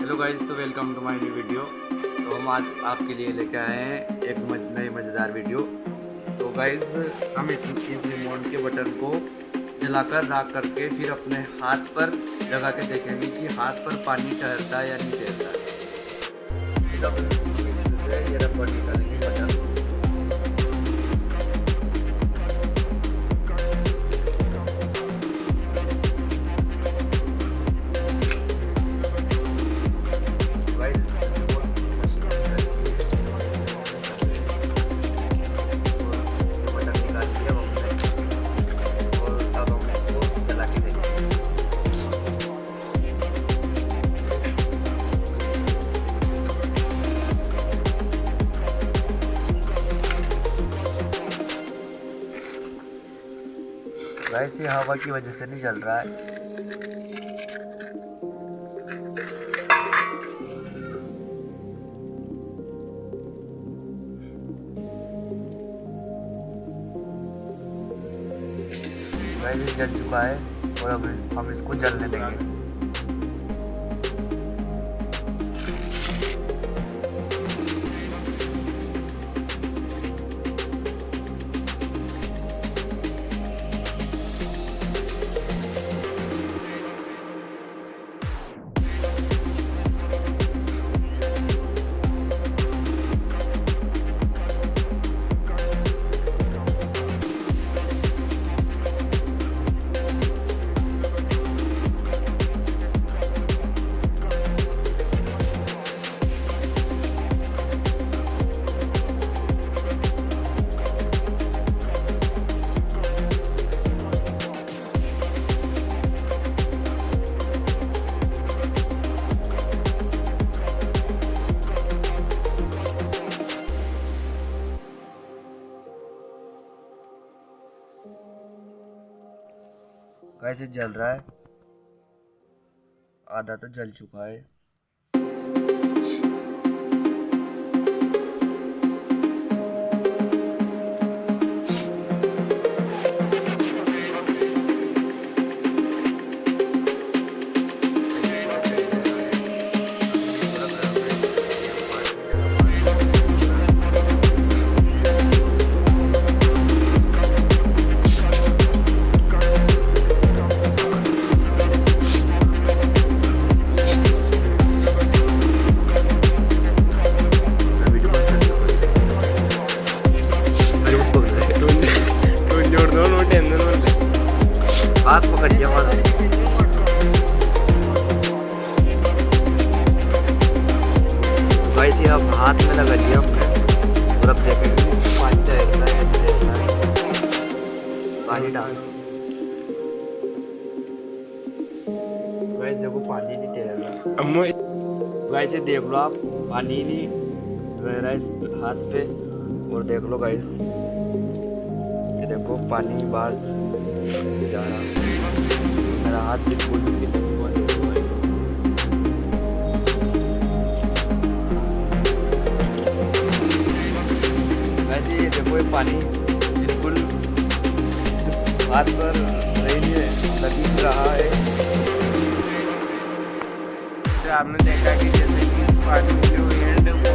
Hello guys, तो welcome to my new video. तो हम आज आपके लिए लेके आए हैं एक नई मज़ेदार वीडियो। तो गाइज हम इस रिमोट के बटन को जलाकर राख करके फिर अपने हाथ पर लगा के देखेंगे कि हाथ पर पानी ठहरता है या नहीं ठहरता है। फिर अब इससे ये रबर निकालेंगे बटन। वैसे हवा की वजह से नहीं जल रहा है। वैसे जल चुका है और अब हम इसको जलने देंगे। कैसे जल रहा है, आधा तो जल चुका है। हाथ पकड़िए वैसे अब हाथ में लगा लिया हमने और अब देखेंगे पानी तैरता है। पानी डाल वैसे देखो पानी नहीं तैर रहा। वैसे देख लो आप, पानी नहीं रह रहा इस हाथ पे। और देख लो गाइस, ये देखो पानी बाहर जा रहा। मेरा हाथ बिल्कुल वैसे ये देखो, ये पानी बिल्कुल हाथ पर नहीं है, लग रहा है। आपने देखा कि जैसे कि पानी जो एंड वो